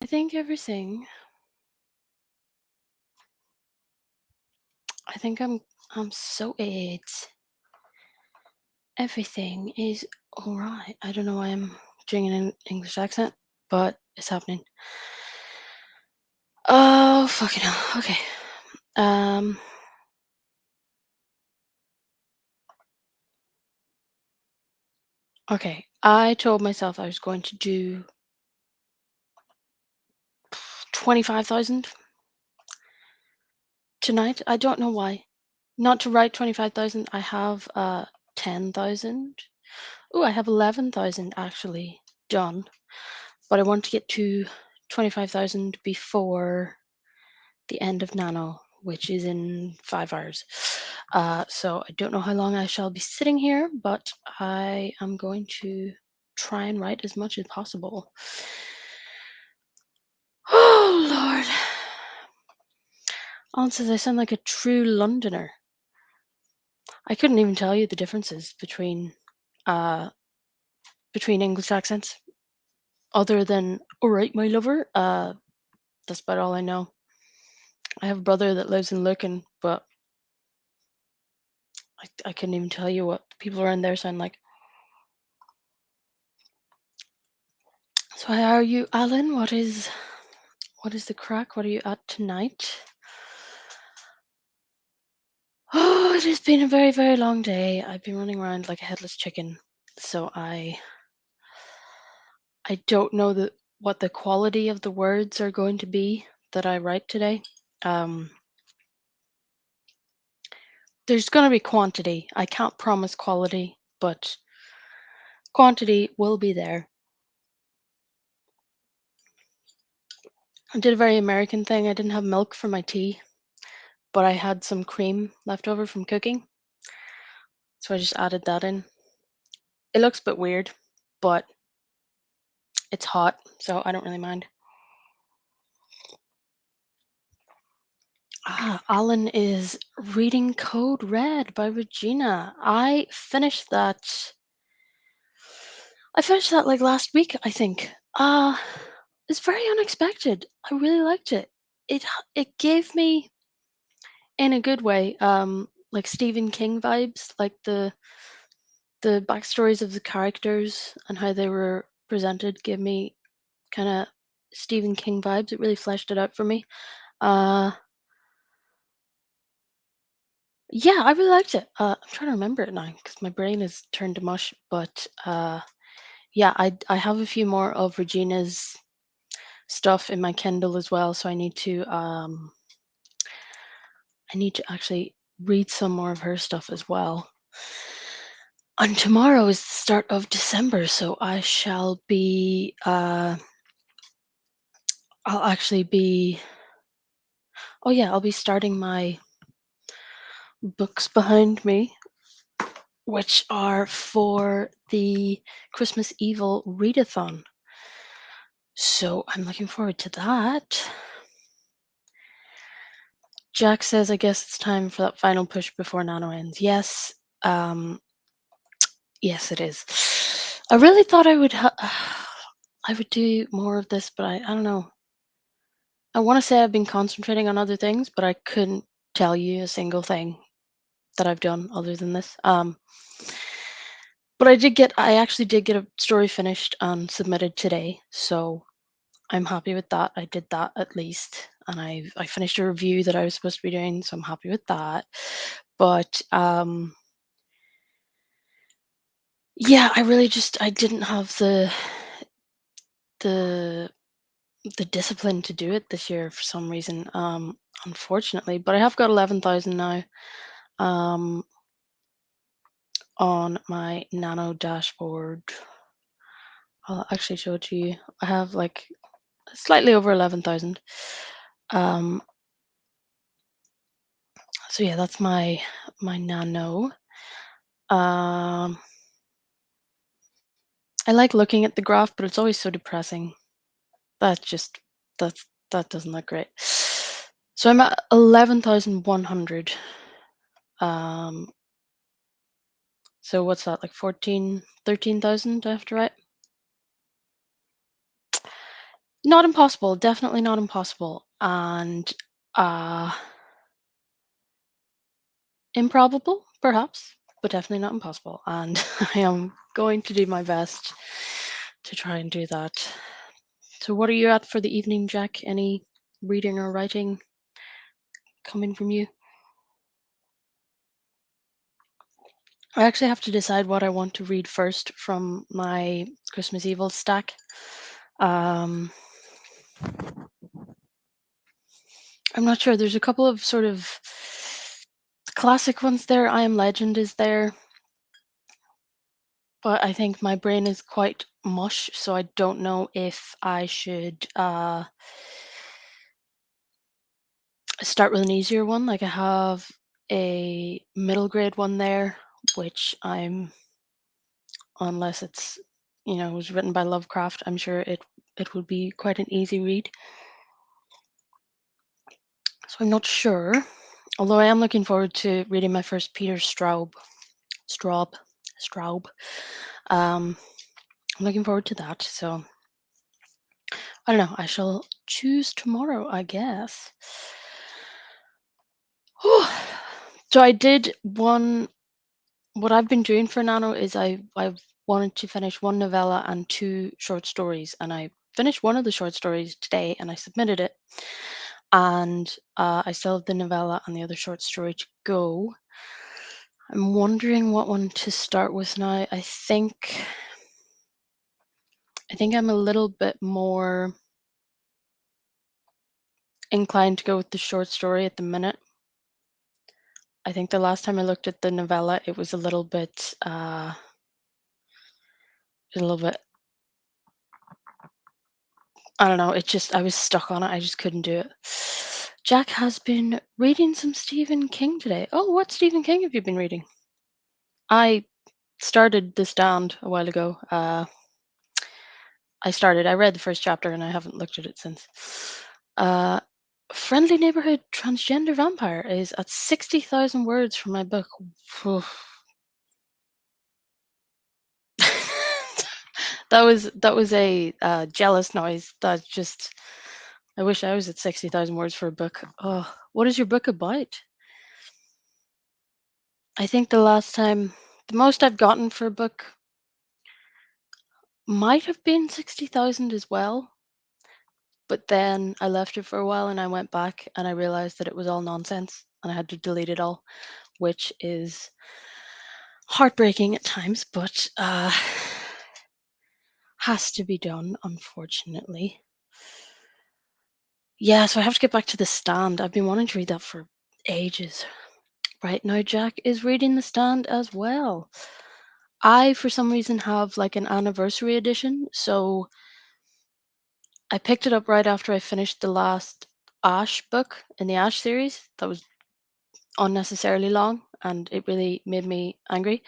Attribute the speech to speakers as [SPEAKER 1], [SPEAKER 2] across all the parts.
[SPEAKER 1] I think everything. I think I'm so it. Everything is all right. I don't know why I'm doing an English accent, but it's happening. Oh fucking hell. Okay. Um. Okay. I told myself I was going to do 25,000 tonight. I don't know why. Not to write 25,000. I have 10,000. Oh, I have 11,000 actually done, but I want to get to 25,000 before the end of Nano, which is in 5 hours. So I don't know how long I shall be sitting here, but I am going to try and write as much as possible. Oh, Lord. Alan says I sound like a true Londoner. I couldn't even tell you the differences uh, between English accents, other than "all right, my lover." That's about all I know. I have a brother that lives in Lucan, but I couldn't even tell you what people around there sound like. So how are you, Alan? What is the crack? What are you at tonight? Oh, it has been a very, very long day. I've been running around like a headless chicken. So I don't know what the quality of the words are going to be that I write today. Um, there's going to be quantity. I can't promise quality, but quantity will be there. I did a very American thing. I didn't have milk for my tea, but I had some cream left over from cooking. So I just added that in. It looks a bit weird, but it's hot, so I don't really mind. Alan is reading Code Red by Regina. I finished that. I finished that like last week, I think. It's very unexpected. I really liked it. It gave me, in a good way, like Stephen King vibes, like the backstories of the characters and how they were presented gave me kind of Stephen King vibes. It really fleshed it out for me. Uh, yeah, I really liked it. I'm trying to remember it now because my brain is turned to mush. But yeah, I have a few more of Regina's stuff in my Kindle as well, so I need to actually read some more of her stuff as well. And tomorrow is the start of December, so I shall be. I'll actually be. Oh yeah, I'll be starting my books behind me, which are for the Christmas Evil readathon. So I'm looking forward to that. Jack says, I guess it's time for that final push before Nano ends. Yes, yes, it is. I really thought I would I would do more of this, but I don't know. I want to say I've been concentrating on other things, but I couldn't tell you a single thing that I've done other than this. But I actually did get a story finished and submitted today, so I'm happy with that. I did that at least, and I finished a review that I was supposed to be doing, so I'm happy with that. But yeah, I really just I didn't have the the discipline to do it this year for some reason, unfortunately. But I have got 11,000 now um, on my Nano dashboard. I'll actually show it to you. I have like slightly over 11,000. Um, so yeah, that's my Nano. Um, I like looking at the graph, but it's always so depressing. That just that doesn't look great. So I'm at 11,100. Um, so what's that, like 13,000 I have to write? Not impossible, definitely not impossible, and uh, improbable, perhaps, but definitely not impossible. And I am going to do my best to try and do that. So, what are you at for the evening, Jack? Any reading or writing coming from you? I actually have to decide what I want to read first from my Christmas Evil stack. Um, I'm not sure. There's a couple of sort of classic ones there. I Am Legend is there, but I think my brain is quite mush, so I don't know if I should start with an easier one. Like I have a middle grade one there, which I'm, unless it's, it was written by Lovecraft, I'm sure it would be quite an easy read. So I'm not sure. Although I am looking forward to reading my first Peter Straub. Um, I'm looking forward to that. So I don't know. I shall choose tomorrow, I guess. So I did one. What I've been doing for Nano is I wanted to finish one novella and two short stories, and I finished one of the short stories today, and I submitted it. And I still have the novella and the other short story to go. I'm wondering what one to start with now. I think I'm a little bit more inclined to go with the short story at the minute. I think the last time I looked at the novella, it was a little bit. I don't know. It just I was stuck on it. I just couldn't do it. Jack has been reading some Stephen King today. Oh, what Stephen King have you been reading? I started The Stand a while ago. I read the first chapter and I haven't looked at it since. Uh, Friendly Neighborhood Transgender Vampire is at 60,000 words for my book. that was a jealous noise. That just I wish I was at 60,000 words for a book. Oh, what is your book about? I think the most I've gotten for a book might have been 60,000 as well. But then I left it for a while and I went back and I realized that it was all nonsense and I had to delete it all, which is heartbreaking at times, but has to be done, unfortunately. Yeah, so I have to get back to The Stand. I've been wanting to read that for ages. Right now, Jack is reading The Stand as well. I, for some reason, have like an anniversary edition. So I picked it up right after I finished the last Ash book in the Ash series. That was unnecessarily long and it really made me angry.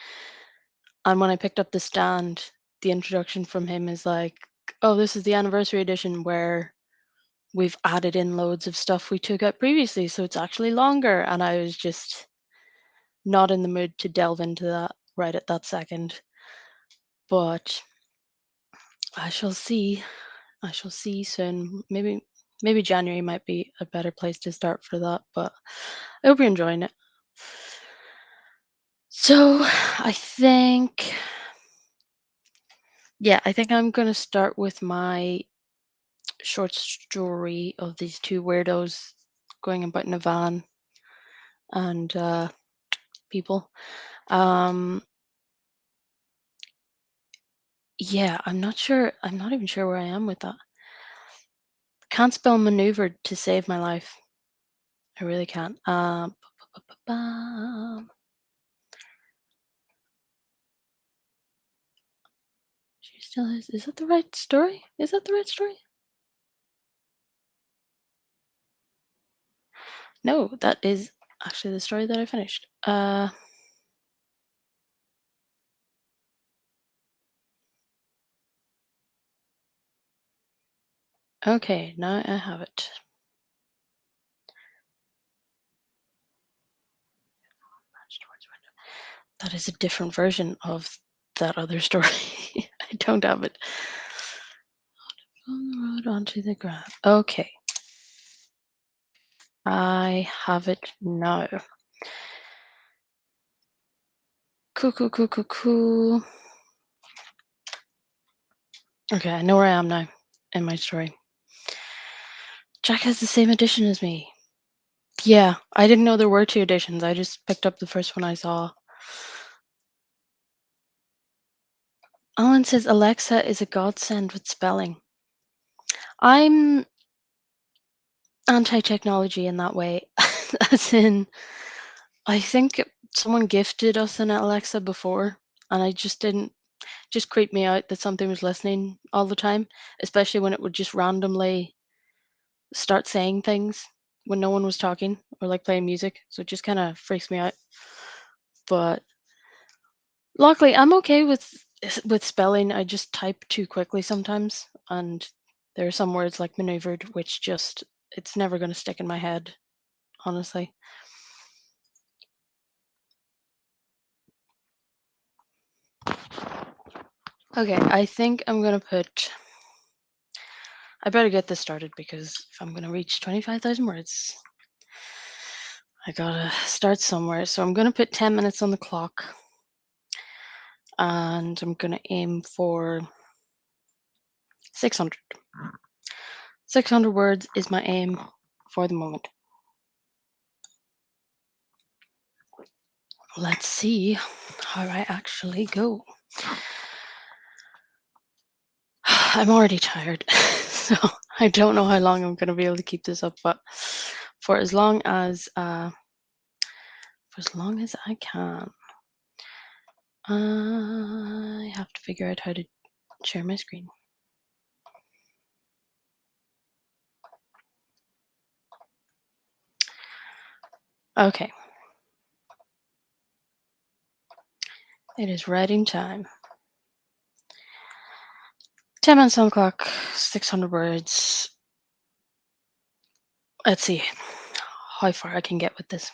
[SPEAKER 1] And when I picked up The Stand, the introduction from him is like, oh, this is the anniversary edition where we've added in loads of stuff we took out previously. So it's actually longer. And I was just not in the mood to delve into that right at that second. But I shall see. I shall see soon. Maybe January might be a better place to start for that, but I hope you're enjoying it. So I think I'm gonna start with my short story of these two weirdos going about in a van and people. Um, yeah, I'm not even sure where I am with that. Can't spell maneuvered to save my life. I really can't. She still is. Is that the right story? Is that the right story? No, that is actually the story that I finished. Okay, now I have it. That is a different version of that other story. I don't have it. On the road onto the ground. Okay. I have it now. Cool, cool, cool, cool, cool. Okay, I know where I am now in my story. Jack has the same edition as me. Yeah, I didn't know there were two editions. I just picked up the first one I saw. Alan says Alexa is a godsend with spelling. I'm anti-technology in that way. As in, I think someone gifted us an Alexa before, and I just didn't just creeped me out that something was listening all the time, especially when it would just randomly start saying things when no one was talking or like playing music. So it just kind of freaks me out. But luckily, I'm okay with spelling. I just type too quickly sometimes, and there are some words like maneuvered which just it's never going to stick in my head, honestly. Okay, I think I'm gonna put. I better get this started because if I'm gonna reach 25,000 words, I gotta start somewhere. So I'm gonna put 10 minutes on the clock, and I'm gonna aim for 600. 600 words is my aim for the moment. Let's see how I actually go. I'm already tired, so I don't know how long I'm gonna be able to keep this up, but for as long as I can. I have to figure out how to share my screen. Okay. It is writing time. 10 minutes on the clock, 600 words. Let's see how far I can get with this.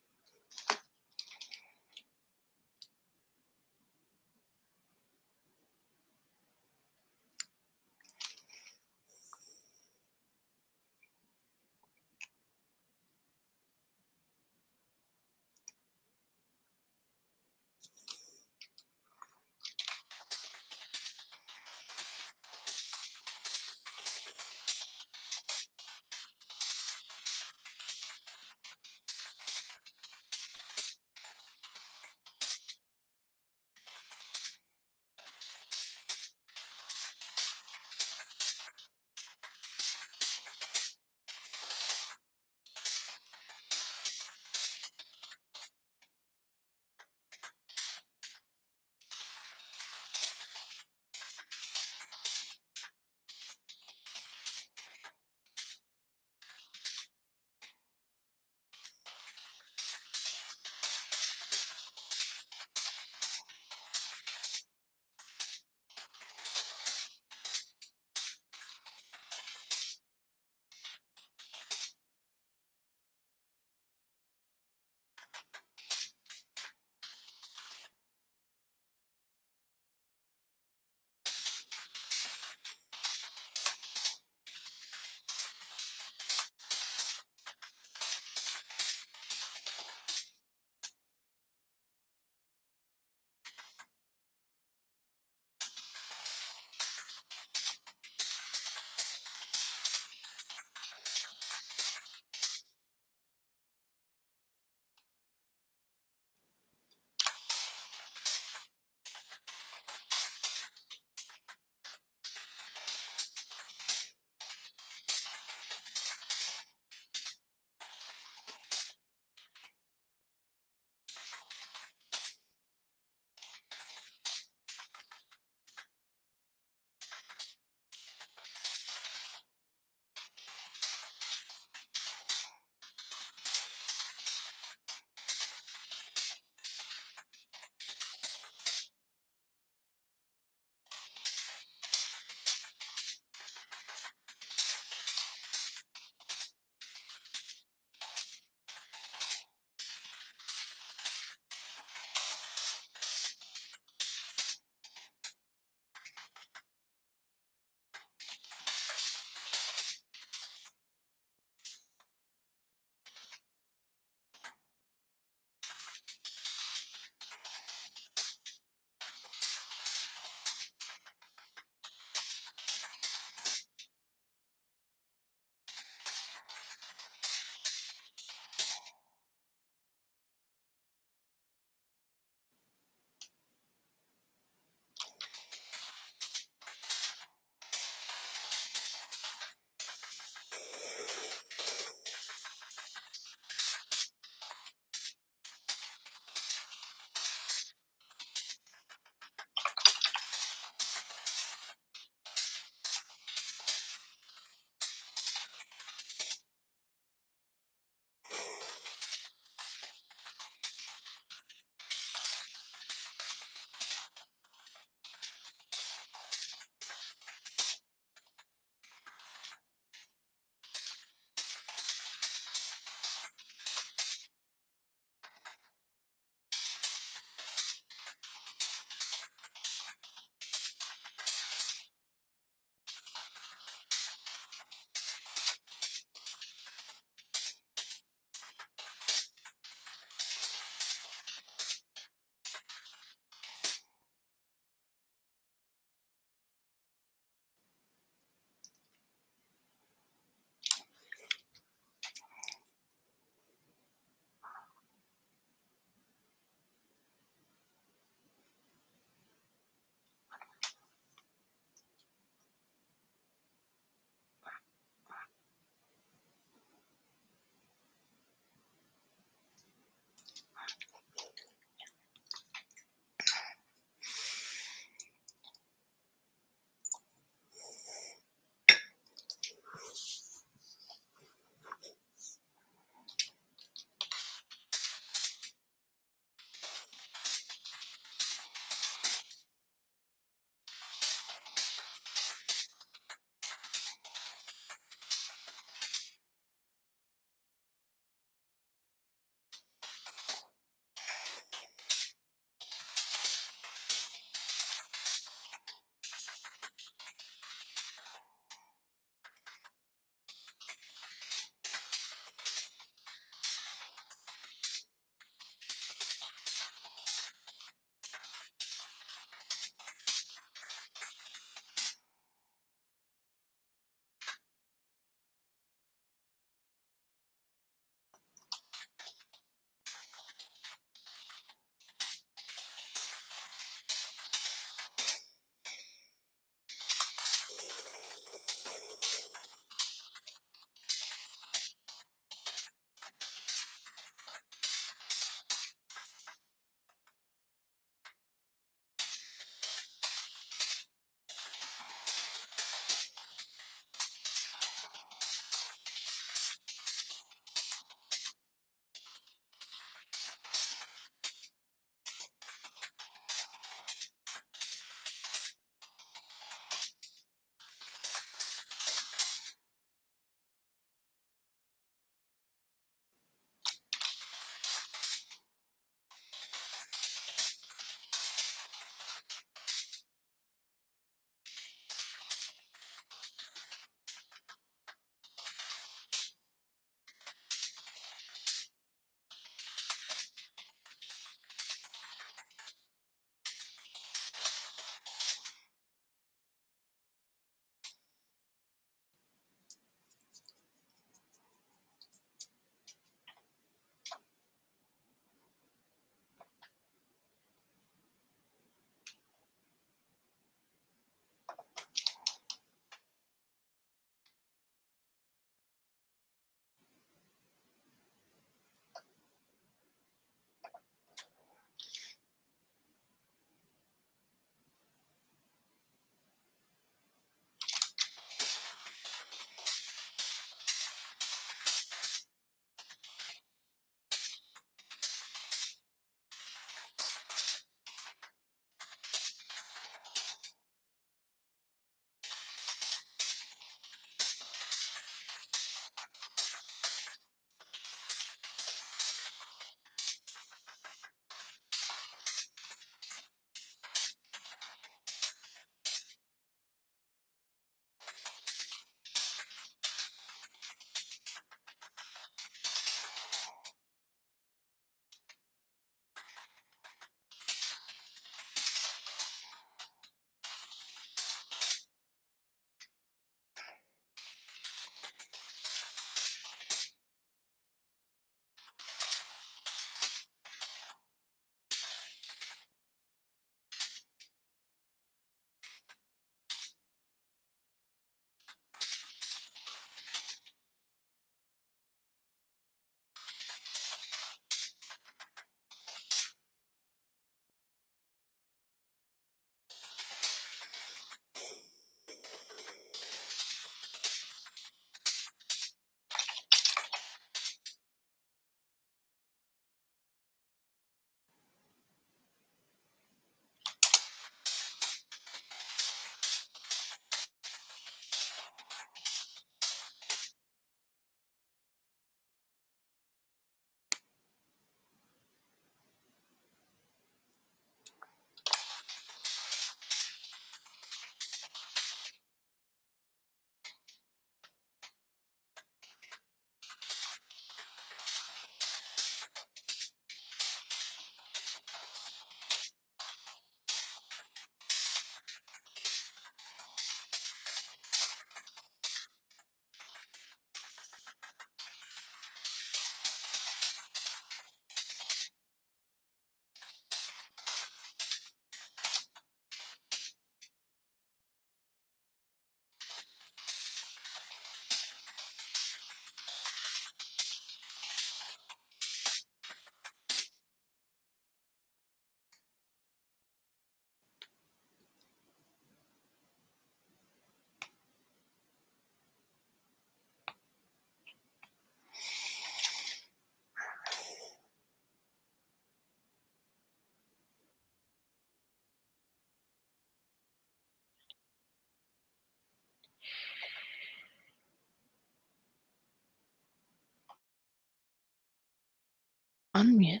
[SPEAKER 1] unmute.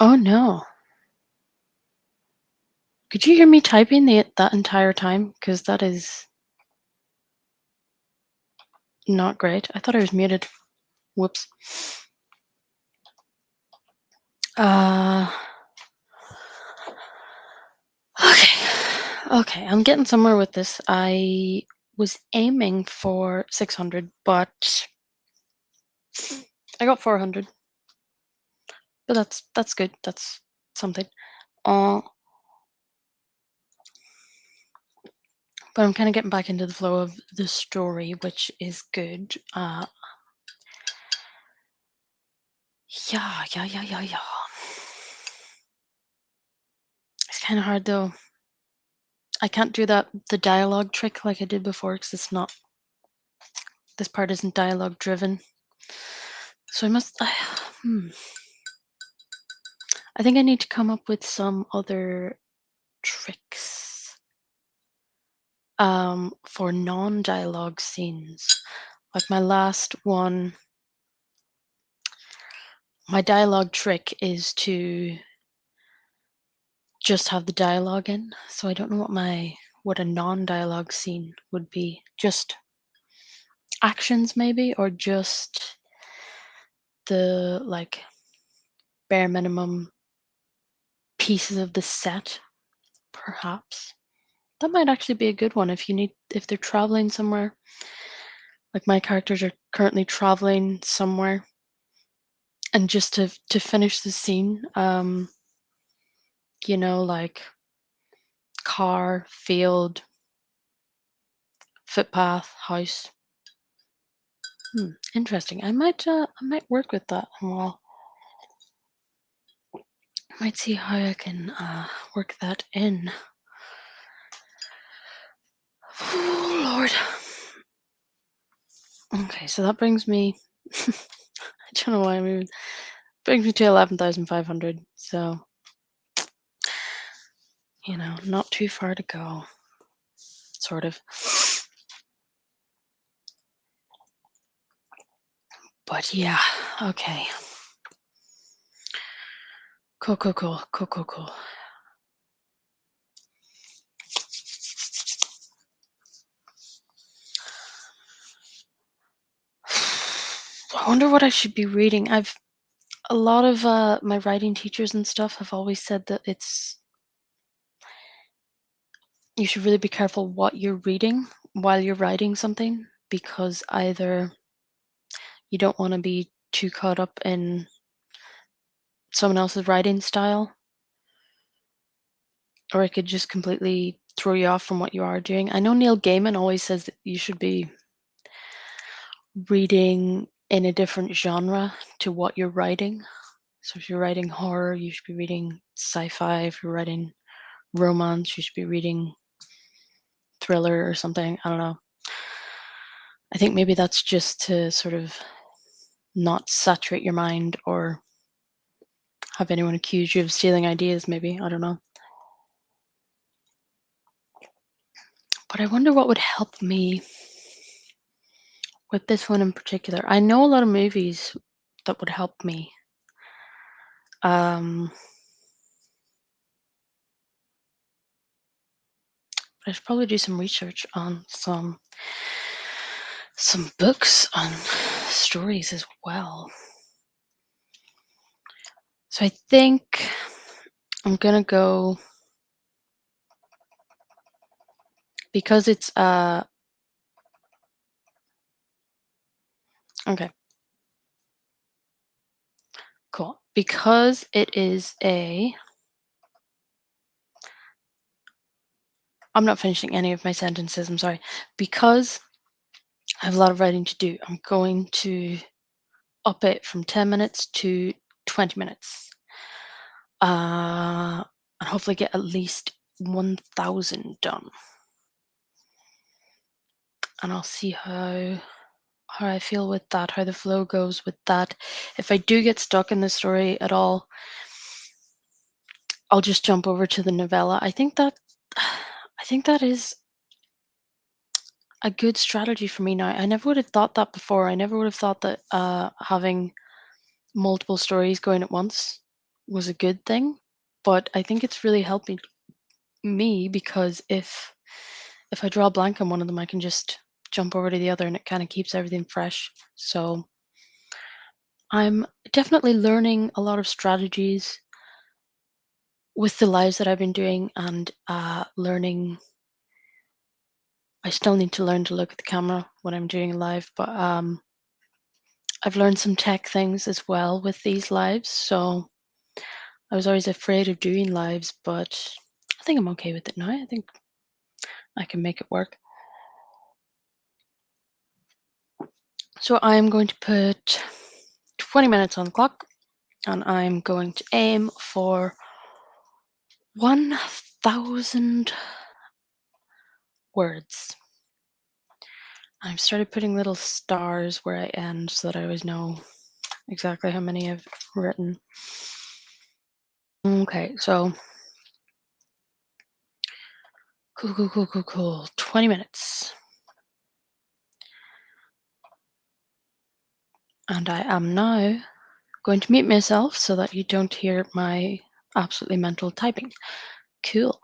[SPEAKER 1] Oh no. Could you hear me typing that entire time? Because that is not great. I thought I was muted. Whoops. Uh, okay. Okay, I'm getting somewhere with this. I was aiming for 600, but I got 400. But that's good. That's something. Uh, but I'm kind of getting back into the flow of the story, which is good. Yeah. It's kind of hard though. I can't do the dialogue trick like I did before because it's not. This part isn't dialogue driven. So I must. I think I need to come up with some other tricks for non-dialogue scenes. Like my last one, my dialogue trick is to just have the dialogue in. So I don't know what a non-dialogue scene would be. Just actions maybe, or just the like bare minimum pieces of the set, perhaps. That might actually be a good one if they're traveling somewhere. Like my characters are currently traveling somewhere, and just to finish the scene, like car, field, footpath, house. Interesting. I might work with that. Well, I might see how I can work that in. Oh Lord. Okay, so that brings me. I don't know why I'm even. Brings me to 11,500. So not too far to go. Sort of. But yeah. Okay. Cool. I wonder what I should be reading. A lot of my writing teachers and stuff have always said that you should really be careful what you're reading while you're writing something, because either you don't want to be too caught up in someone else's writing style, or it could just completely throw you off from what you are doing. I know Neil Gaiman always says that you should be reading in a different genre to what you're writing. So if you're writing horror, you should be reading sci-fi. If you're writing romance, you should be reading thriller or something. I don't know. I think maybe that's just to sort of not saturate your mind or have anyone accuse you of stealing ideas, maybe. I don't know. But I wonder what would help me with this one in particular. I know a lot of movies that would help me. I should probably do some research on some books on stories as well. So I think I'm gonna go, because it's okay, cool. Because it is I'm not finishing any of my sentences, I'm sorry. Because I have a lot of writing to do, I'm going to up it from 10 minutes to 20 minutes. And hopefully get at least 1,000 done. And I'll see how I feel with that, how the flow goes with that. If I do get stuck in the story at all, I'll just jump over to the novella. I think that is a good strategy for me now. I never would have thought that before. I never would have thought that having multiple stories going at once was a good thing, but I think it's really helped me because if I draw a blank on one of them, I can just jump over to the other and it kind of keeps everything fresh. So I'm definitely learning a lot of strategies with the lives that I've been doing and learning. I still need to learn to look at the camera when I'm doing a live, but I've learned some tech things as well with these lives. So I was always afraid of doing lives, but I think I'm okay with it now. I think I can make it work. So I'm going to put 20 minutes on the clock and I'm going to aim for 1,000 words. I've started putting little stars where I end so that I always know exactly how many I've written. Okay, so cool. 20 minutes. And I am now going to mute myself so that you don't hear my absolutely mental typing. Cool.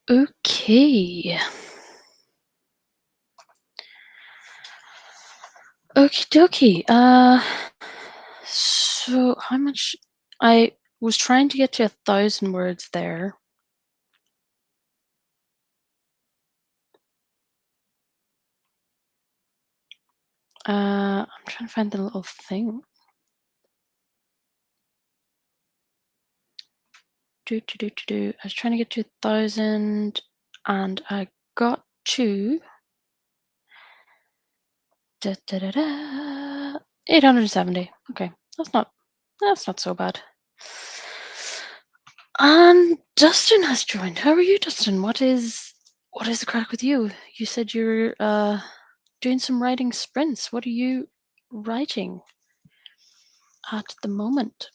[SPEAKER 1] Okay. Okie dokie. So how much? I was trying to get to 1,000 words there. I'm trying to find the little thing. I was trying to get to 1,000, and I got to 870. Okay, that's not so bad. And Dustin has joined. How are you, Dustin? What is the crack with you? You said you're doing some writing sprints. What are you writing at the moment?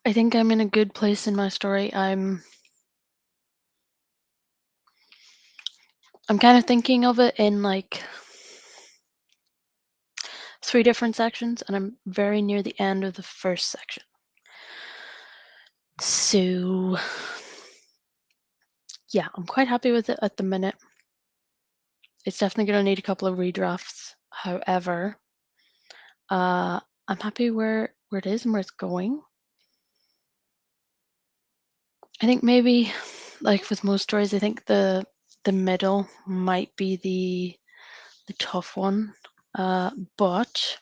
[SPEAKER 1] I think I'm in a good place in my story. I'm kind of thinking of it in like 3 different sections, and I'm very near the end of the first section. So yeah, I'm quite happy with it at the minute. It's definitely going to need a couple of redrafts. However, I'm happy where it is and where it's going. I think maybe, like with most stories, I think the middle might be the tough one, but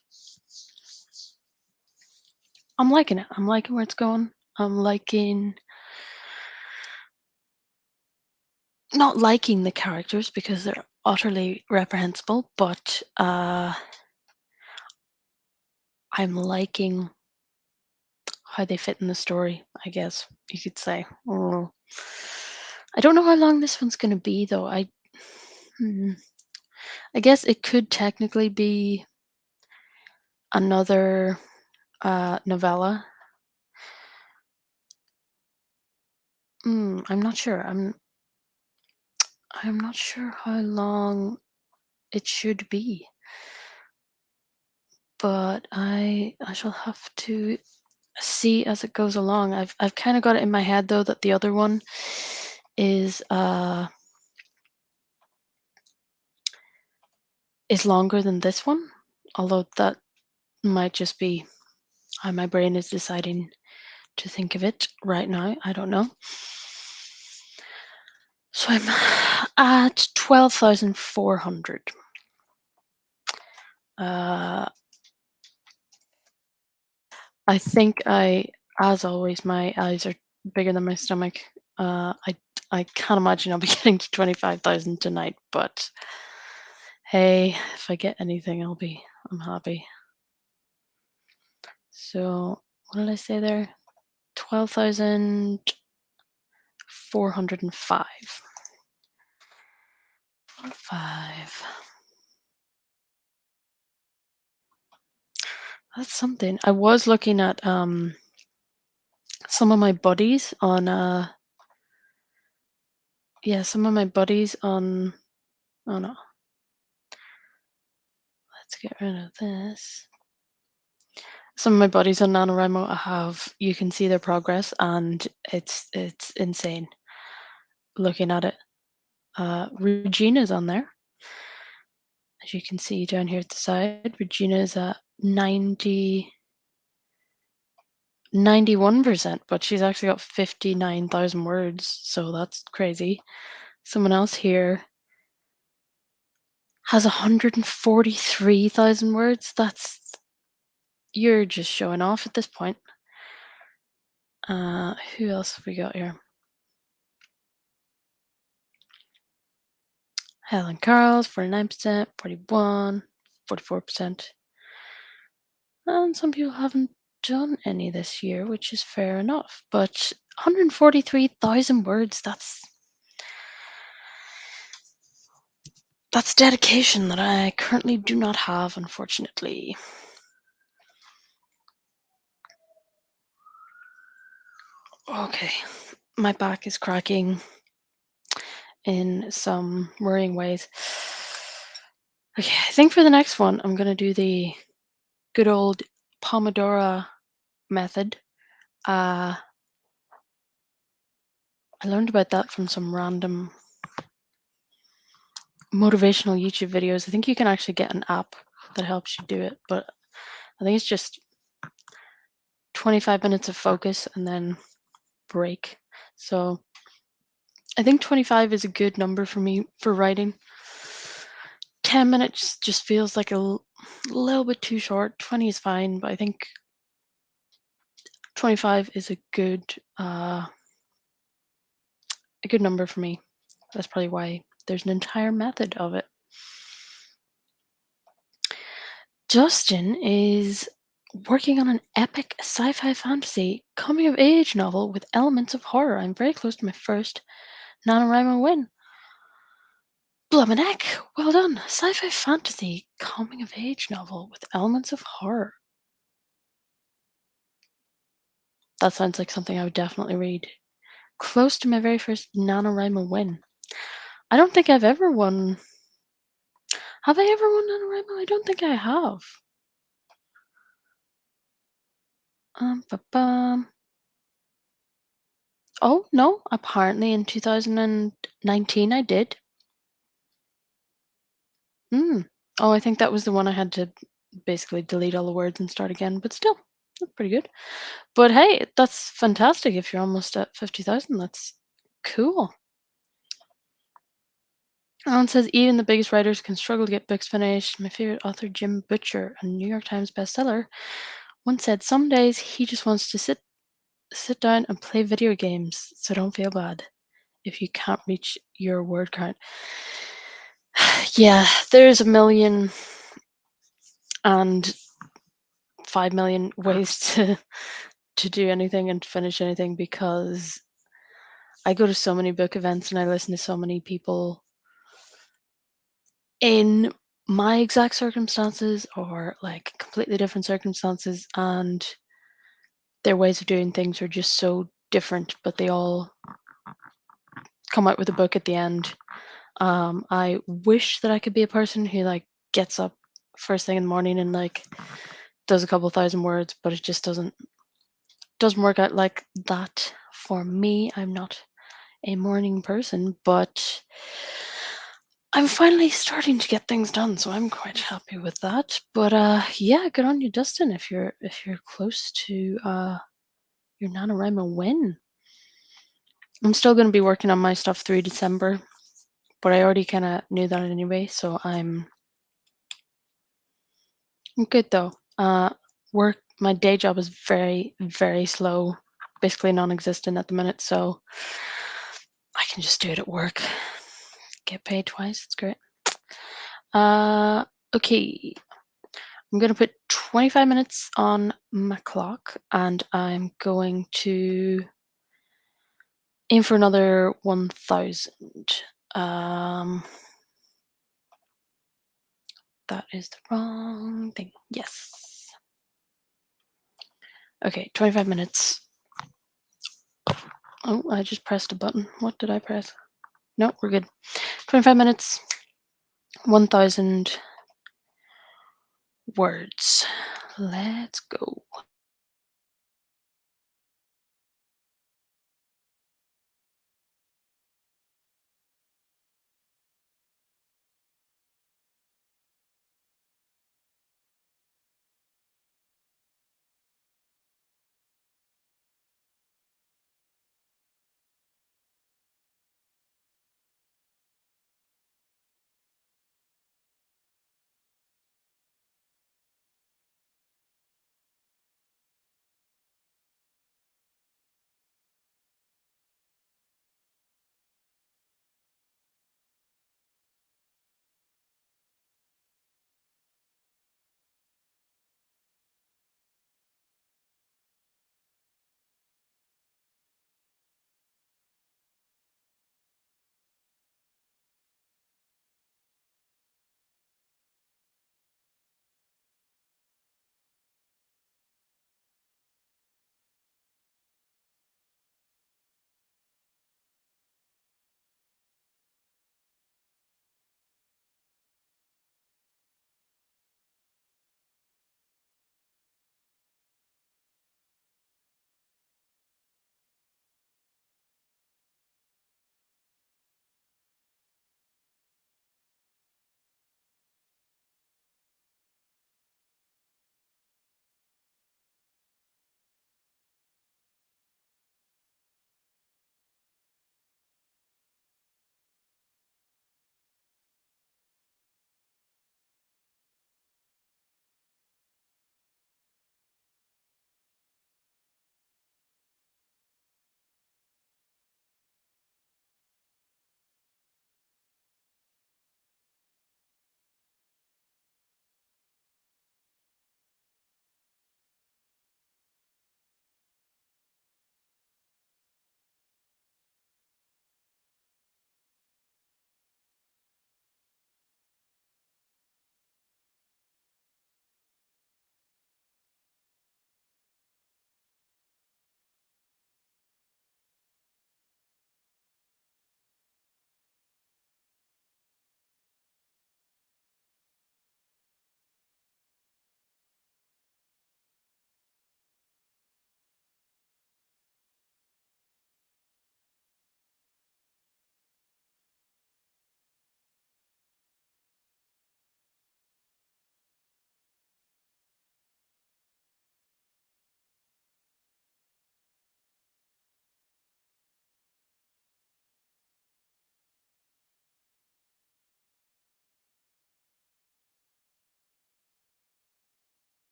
[SPEAKER 1] I'm liking it. I'm liking where it's going. I'm liking not liking the characters because they're utterly reprehensible, but I'm liking how they fit in the story, I guess you could say. I don't know how long this one's going to be, though. I guess it could technically be another novella. I'm not sure. I'm not sure how long it should be, but I shall have to see as it goes along. I've kind of got it in my head though that the other one is longer than this one, although that might just be how my brain is deciding to think of it right now. I don't know. So I'm at 12,400. Uh, I think as always, my eyes are bigger than my stomach. I can't imagine I'll be getting to 25,000 tonight, but hey, if I get anything, I'm happy. So what did I say there? 12,405. 5. That's something. I was looking at some of my buddies on some of my buddies on oh no. Let's get rid of this. Some of my buddies on NaNoWRIMO you can see their progress, and it's insane looking at it. Regina's on there. As you can see down here at the side, Regina's at 91%, but she's actually got 59,000 words, so that's crazy. Someone else here has 143,000 words. You're just showing off at this point. Who else have we got here? Helen Carls, 49%, 41, 44%. And some people haven't done any this year, which is fair enough. But 143,000 words, that's dedication that I currently do not have, unfortunately. Okay. my back is cracking in some worrying ways. Okay, I think for the next one, I'm gonna do the good old Pomodoro method. Uh, I learned about that from some random motivational YouTube videos. I think you can actually get an app that helps you do it, but I think it's just 25 minutes of focus and then break. So I think 25 is a good number for me for writing. 10 minutes just feels like little bit too short. 20 is fine, but I think 25 is a good number for me. That's probably why there's an entire method of it. Justin is working on an epic sci-fi fantasy coming of age novel with elements of horror. I'm very close to my first NaNoWRIMO win. Bloomin' heck, well done. Sci-fi fantasy coming of age novel with elements of horror. That sounds like something I would definitely read. Close to my very first NaNoWRIMO win. I don't think I've ever won. Have I ever won NaNoWRIMO? I don't think I have. Ba-bum. Oh, no, apparently in 2019 I did. Oh, I think that was the one I had to basically delete all the words and start again, but still, that's pretty good. But hey, that's fantastic if you're almost at 50,000. That's cool. Alan says even the biggest writers can struggle to get books finished. My favorite author, Jim Butcher, a New York Times bestseller, once said some days he just wants to sit down and play video games, so don't feel bad if you can't reach your word count. Yeah, there's a million and 5 million ways to do anything and finish anything because I go to so many book events and I listen to so many people in my exact circumstances or like completely different circumstances, and their ways of doing things are just so different, but they all come out with a book at the end. I wish that I could be a person who like gets up first thing in the morning and like does a couple thousand words, but it just doesn't work out like that for me. I'm not a morning person, but I'm finally starting to get things done, so I'm quite happy with that. But yeah, good on you, Dustin. If you're close to your NaNoWriMo win, I'm still going to be working on my stuff through December, but I already kind of knew that anyway, so I'm good though. Work. My day job is very very slow, basically non-existent at the minute, so I can just do it at work. Get paid twice. It's great. Okay. I'm going to put 25 minutes on my clock and I'm going to aim for another 1,000. That is the wrong thing. Yes. Okay, 25 minutes. Oh, I just pressed a button. What did I press? No, we're good. 25 minutes, 1,000 words. Let's go.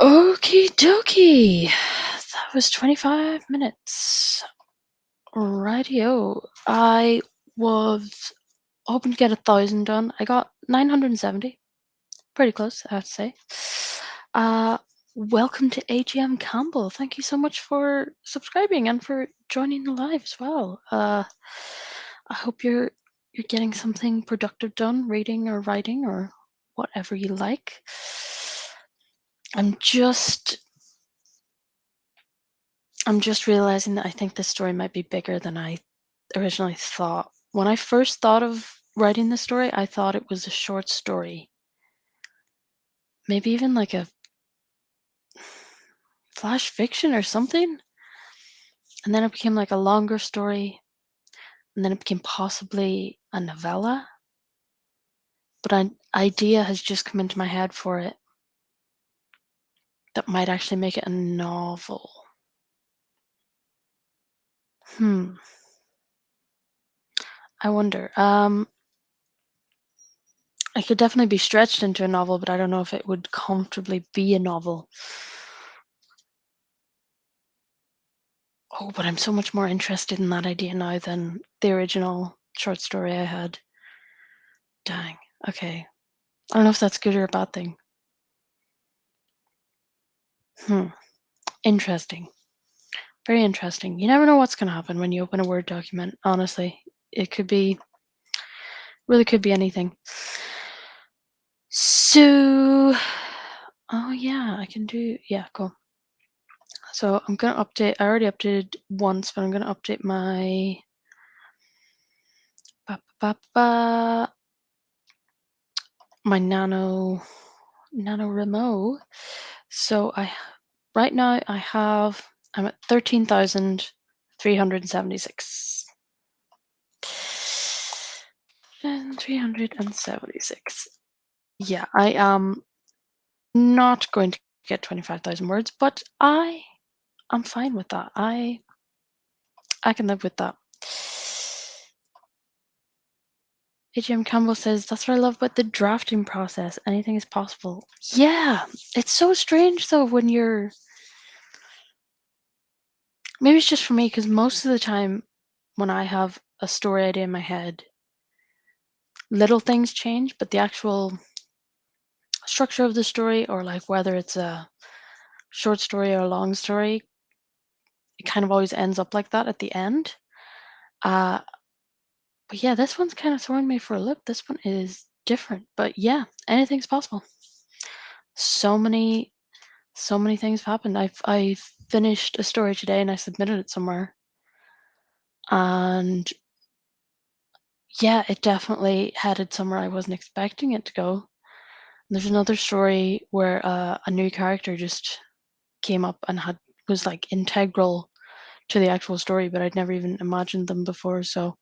[SPEAKER 1] Okie dokie. That was 25 minutes. Rightio. I was hoping to get 1,000 done. I got 970. Pretty close, I have to say. Uh, Welcome to AGM Campbell. Thank you so much for subscribing and for joining the live as well. I hope you're getting something productive done, reading or writing or whatever you like. I'm just realizing that I think this story might be bigger than I originally thought. When I first thought of writing this story, I thought it was a short story. Maybe even like a flash fiction or something. And then it became like a longer story. And then it became possibly a novella. But an idea has just come into my head for it that might actually make it a novel. I wonder. It could definitely be stretched into a novel, but I don't know if it would comfortably be a novel. Oh, but I'm so much more interested in that idea now than the original short story I had. Dang. Okay. I don't know if that's good or a bad thing. Interesting. Very interesting. You never know what's going to happen when you open a Word document, honestly. It could be, really could be anything. So, oh yeah, I can do, yeah, cool. So I'm going to update, I already updated once, but I'm going to update my, my NaNoWRIMO. So right now I'm at 13,376. And 376. Yeah, I am not going to get 25,000 words, but I'm fine with that. I can live with that. AGM Campbell says, that's what I love about the drafting process. Anything is possible. Yeah, it's so strange though when you're, maybe it's just for me because most of the time when I have a story idea in my head, little things change, but the actual structure of the story, or like whether it's a short story or a long story, it kind of always ends up like that at the end. Uh, but yeah, this one's kind of throwing me for a loop. This one is different, but yeah, anything's possible. So many things have happened. I finished a story today and I submitted it somewhere, and yeah, it definitely headed somewhere I wasn't expecting it to go. There's another story where a new character just came up and was like integral to the actual story, but I'd never even imagined them before. So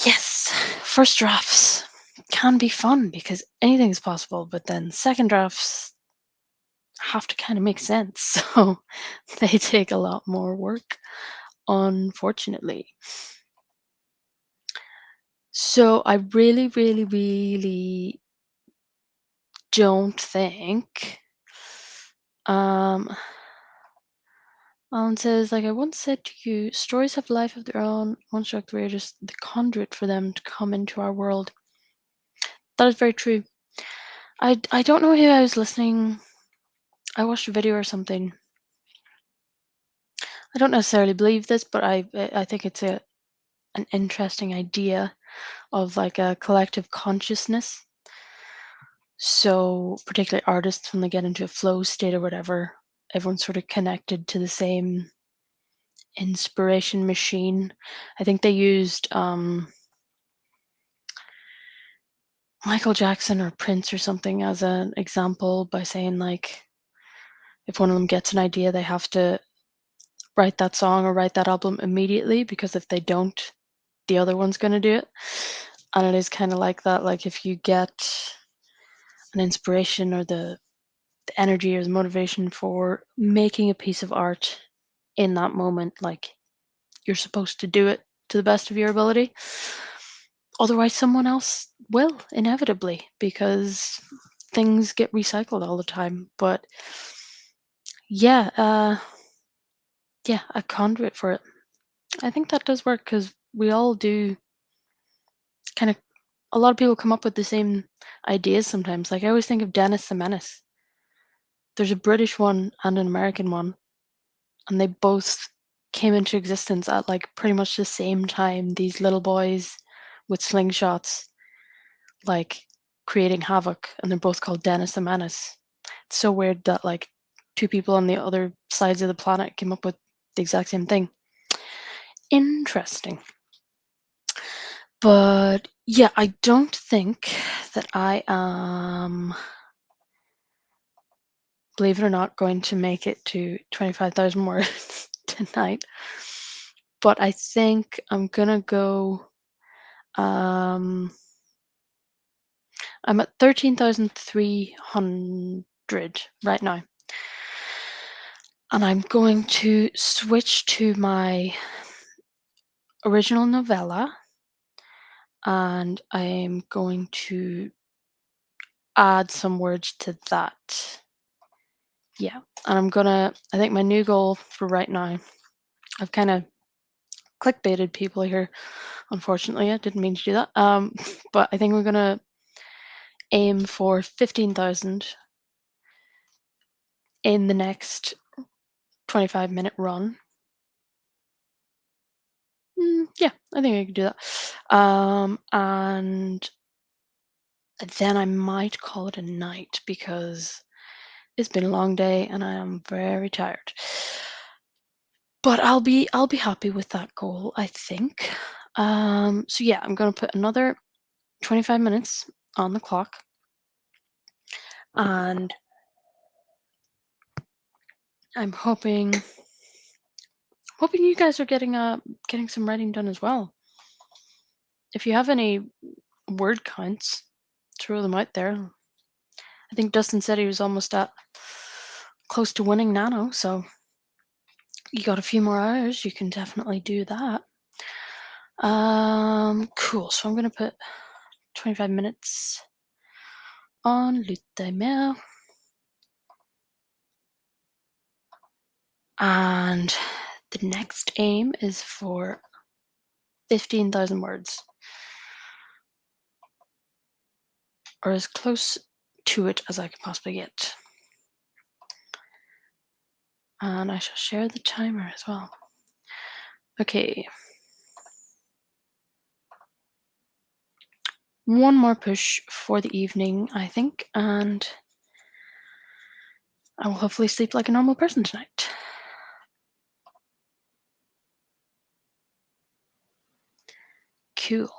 [SPEAKER 1] yes, first drafts can be fun because anything is possible, but then second drafts have to kind of make sense. So they take a lot more work, unfortunately. So I really, really, really don't think Alan says, like I once said to you, stories have life of their own. One struck we're just the conduit for them to come into our world. That is very true. I don't know who I was listening. I watched a video or something. I don't necessarily believe this, but I think it's an interesting idea of like a collective consciousness. So particularly artists, when they get into a flow state or whatever, everyone's sort of connected to the same inspiration machine. I think they used Michael Jackson or Prince or something as an example by saying like if one of them gets an idea, they have to write that song or write that album immediately, because if they don't, the other one's going to do it. And it is kind of like that. Like if you get an inspiration or the energy or the motivation for making a piece of art in that moment, like you're supposed to do it to the best of your ability. Otherwise, someone else will inevitably because things get recycled all the time. But yeah, yeah, a conduit for it. I think that does work because we all do kind of. A lot of people come up with the same ideas sometimes. Like I always think of Dennis the Menace. There's a British one and an American one, and they both came into existence at like pretty much the same time. These little boys with slingshots, like creating havoc, and they're both called Dennis the Menace. It's so weird that like two people on the other sides of the planet came up with the exact same thing. Interesting. But yeah, I don't think that I am, believe it or not, going to make it to 25,000 words tonight. But I think I'm gonna go. Um, I'm at 13,300 right now, and I'm going to switch to my original novella, and I'm going to add some words to that. Yeah, and I think my new goal for right now, I've kind of clickbaited people here. Unfortunately, I didn't mean to do that. But I think we're gonna aim for 15,000 in the next 25-minute run. Yeah, I think I could do that. And then I might call it a night because it's been a long day and I am very tired. But I'll be happy with that goal, I think. So yeah, I'm gonna put another 25 minutes on the clock, and I'm hoping you guys are getting some writing done as well. If you have any word counts, throw them out there. I think Dustin said he was almost at close to winning Nano, so you got a few more hours, you can definitely do that. Cool. So I'm gonna put 25 minutes on le timer, and the next aim is for 15,000 words, or as close to it as I can possibly get. And I shall share the timer as well. Okay. One more push for the evening, I think, and I will hopefully sleep like a normal person tonight. Cool.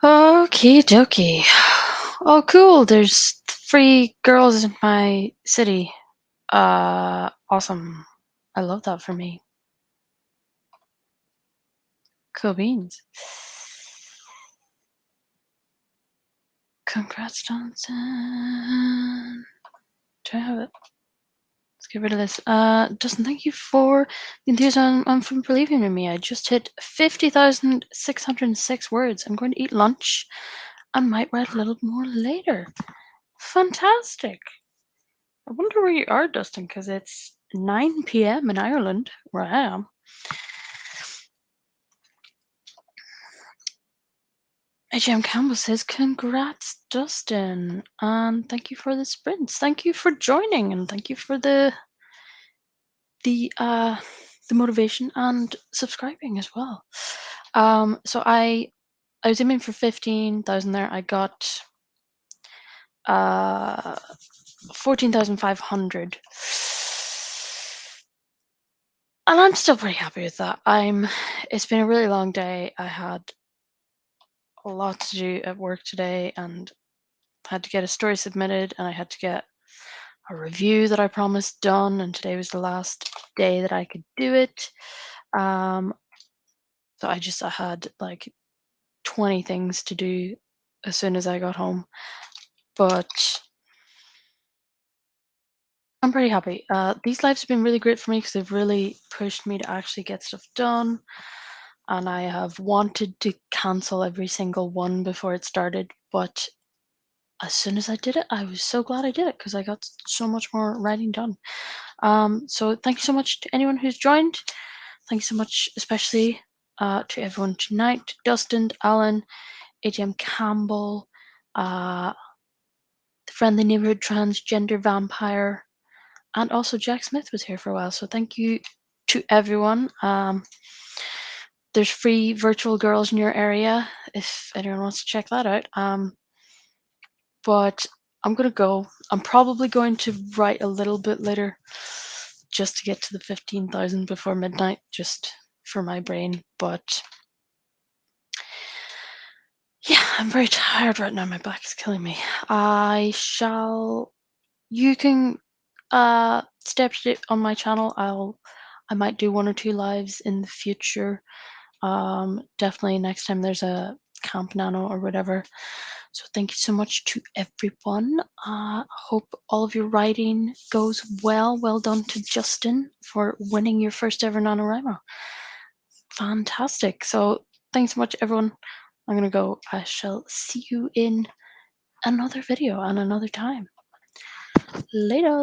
[SPEAKER 1] Okie dokie. Oh, cool. There's 3 girls in my city. Awesome. I love that for me. Cool beans. Congrats, Johnson. Do I have it? Let's get rid of this. Justin, thank you for the enthusiasm and for believing in me. I just hit 50,606 words. I'm going to eat lunch. I might write a little more later. Fantastic. I wonder where you are, Dustin, because it's 9 p.m. in Ireland, where I am. AJM Campbell says, congrats, Dustin. And thank you for the sprints. Thank you for joining, and thank you for the motivation and subscribing as well. So I was aiming for 15,000 there. I got 14,500. And I'm still pretty happy with that. It's been a really long day. I had a lot to do at work today and had to get a story submitted, and I had to get a review that I promised done, and today was the last day that I could do it. So I had like 20 things to do as soon as I got home. But I'm pretty happy. These lives have been really great for me because they've really pushed me to actually get stuff done. And I have wanted to cancel every single one before it started. But as soon as I did it, I was so glad I did it because I got so much more writing done. So thank you so much to anyone who's joined. Thank you so much, especially to everyone tonight, to Dustin, Alan, ATM Campbell, the Friendly Neighborhood Transgender Vampire, and also Jack Smith was here for a while. So thank you to everyone. There's free virtual girls in your area if anyone wants to check that out. But I'm gonna go. I'm probably going to write a little bit later just to get to the 15,000 before midnight, just for my brain. But yeah, I'm very tired right now. My back is killing me. You can stay up to date on my channel. I might do 1 or 2 lives in the future. Definitely next time there's a Camp Nano or whatever. So thank you so much to everyone. Hope all of your writing goes well. Well done to Justin for winning your first ever NaNoWRIMO. Fantastic. So thanks so much, everyone. I'm gonna go. I shall see you in another video and another time. Later.